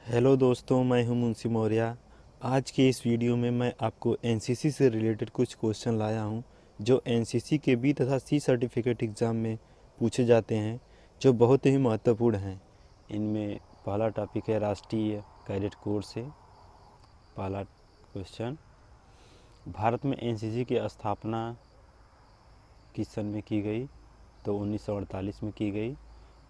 Hello दोस्तों, मैं हूं मुंशी मौर्य। आज के इस वीडियो में मैं आपको एनसीसी से रिलेटेड कुछ क्वेश्चन लाया हूं जो एनसीसी के बी तथा सी सर्टिफिकेट एग्ज़ाम में पूछे जाते हैं, जो बहुत ही महत्वपूर्ण हैं। इनमें पहला टॉपिक है राष्ट्रीय कैडेट कोर से। पहला क्वेश्चन, भारत में एनसीसी की स्थापना किस सन में की गई? तो 1948 में की गई।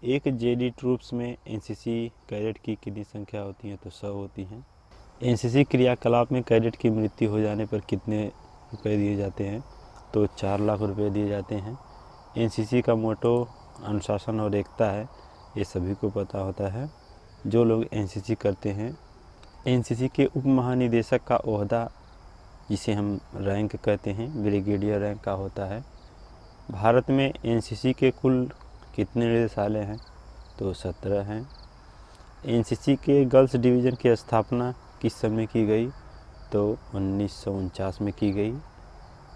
एक जेडी ट्रूप्स में एनसीसी कैडेट की कितनी संख्या होती है? तो 100 होती हैं। एनसीसी क्रियाकलाप में कैडेट की मृत्यु हो जाने पर कितने रुपए दिए जाते हैं? तो 4 लाख रुपए दिए जाते हैं। एनसीसी का मोटो अनुशासन और एकता है, ये सभी को पता होता है जो लोग एनसीसी करते हैं। एनसीसी के उप महानिदेशक का ओहदा, जिसे हम रैंक कहते हैं, ब्रिगेडियर रैंक का होता है। भारत में एनसीसी के कुल कितने निदेशालय हैं? तो 17 हैं। एनसीसी के गर्ल्स डिवीज़न की स्थापना किस सन में की गई? तो 1949 में की गई।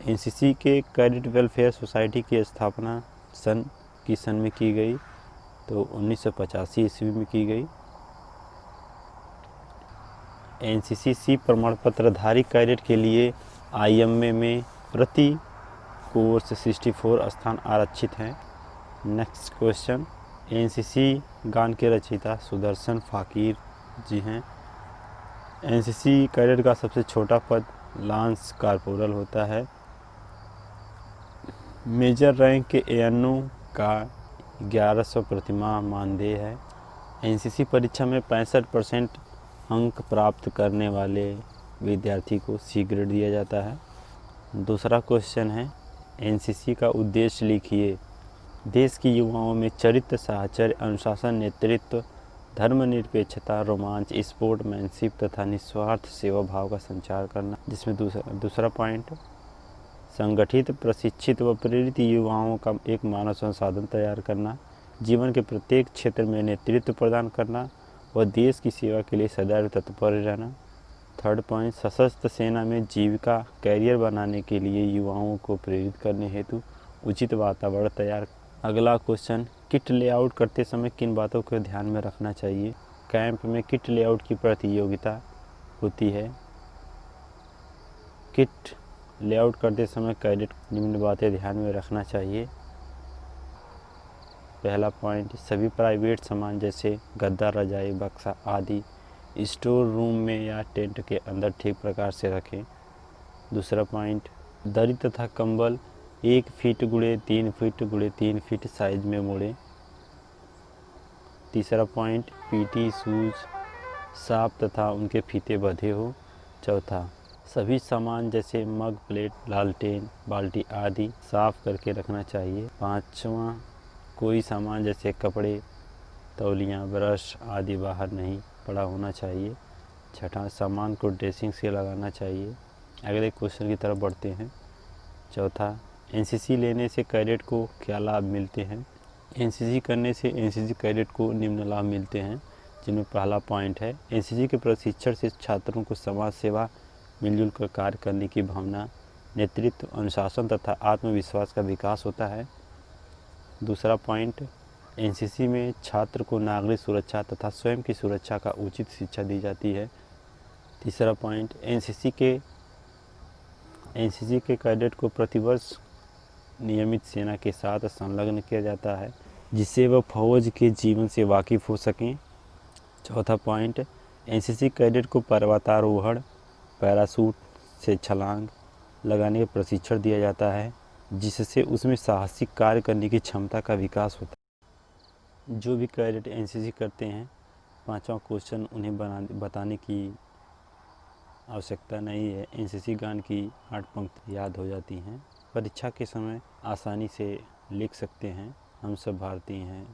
एनसीसी के कैडेट वेलफेयर सोसाइटी की स्थापना किस सन में की गई? तो 1985 ईस्वी में की गई। एनसीसी सी प्रमाण पत्रधारी कैडेट के लिए आईएमए में प्रति कोर्स 64 स्थान आरक्षित हैं। नेक्स्ट क्वेश्चन, एनसीसी गान के रचयिता सुदर्शन फाकिर जी हैं। एनसीसी कैडेट का सबसे छोटा पद लांस कॉर्पोरल होता है। मेजर रैंक के एएनओ का 1100 प्रतिमाह मानदेय है। एनसीसी परीक्षा में 65% अंक प्राप्त करने वाले विद्यार्थी को सी ग्रेड दिया जाता है। दूसरा क्वेश्चन है, एनसीसी का उद्देश्य लिखिए। देश की युवाओं में चरित्र, साहचर्य, अनुशासन, नेतृत्व, धर्मनिरपेक्षता, रोमांच, स्पोर्ट्समैनशिप तथा निस्वार्थ सेवा भाव का संचार करना। जिसमें दूसरा पॉइंट, संगठित, प्रशिक्षित व प्रेरित युवाओं का एक मानव संसाधन तैयार करना, जीवन के प्रत्येक क्षेत्र में नेतृत्व प्रदान करना व देश की सेवा के लिए सदैव तत्पर रहना। थर्ड पॉइंट, सशस्त्र सेना में जीविका कैरियर बनाने के लिए युवाओं को प्रेरित करने हेतु उचित वातावरण तैयार। अगला क्वेश्चन, किट लेआउट करते समय किन बातों को ध्यान में रखना चाहिए? कैंप में किट लेआउट की प्रतियोगिता होती है। किट लेआउट करते समय कैडेट निम्न बातें ध्यान में रखना चाहिए। पहला पॉइंट, सभी प्राइवेट सामान जैसे गद्दा, रजाई, बक्सा आदि स्टोर रूम में या टेंट के अंदर ठीक प्रकार से रखें। दूसरा पॉइंट, दरी तथा कंबल 1 फीट गुणे 3 फीट गुणे 3 फीट साइज में मोड़ें। तीसरा पॉइंट, पीटी शूज साफ तथा उनके फीते बंधे हो। चौथा, सभी सामान जैसे मग, प्लेट, लालटेन, बाल्टी आदि साफ करके रखना चाहिए। पाँचवा, कोई सामान जैसे कपड़े, तौलियाँ, ब्रश आदि बाहर नहीं पड़ा होना चाहिए। छठा, सामान को ड्रेसिंग से लगाना चाहिए। अगले क्वेश्चन की तरफ बढ़ते हैं। चौथा, एनसीसी लेने से कैडेट को क्या लाभ मिलते हैं? एनसीसी करने से एनसीसी कैडेट को निम्न लाभ मिलते हैं, जिनमें पहला पॉइंट है, एनसीसी के प्रशिक्षण से छात्रों को समाज सेवा, मिलजुल कर कार्य करने की भावना, नेतृत्व, अनुशासन तथा आत्मविश्वास का विकास होता है। दूसरा पॉइंट, एनसीसी में छात्र को नागरिक सुरक्षा तथा स्वयं की सुरक्षा का उचित शिक्षा दी जाती है। तीसरा पॉइंट, एनसीसी के कैडेट को प्रतिवर्ष नियमित सेना के साथ संलग्न किया जाता है, जिससे वह फौज के जीवन से वाकिफ़ हो सकें। चौथा पॉइंट, एनसीसी कैडेट को पर्वतारोहण, पैराशूट से छलांग लगाने का प्रशिक्षण दिया जाता है, जिससे उसमें साहसिक कार्य करने की क्षमता का विकास होता है। जो भी कैडेट एनसीसी करते हैं, पांचवा क्वेश्चन उन्हें बताने की आवश्यकता नहीं है। एनसीसी गान की 8 पंक्ति याद हो जाती हैं। परीक्षा के समय आसानी से लिख सकते हैं। हम सब भारतीय हैं,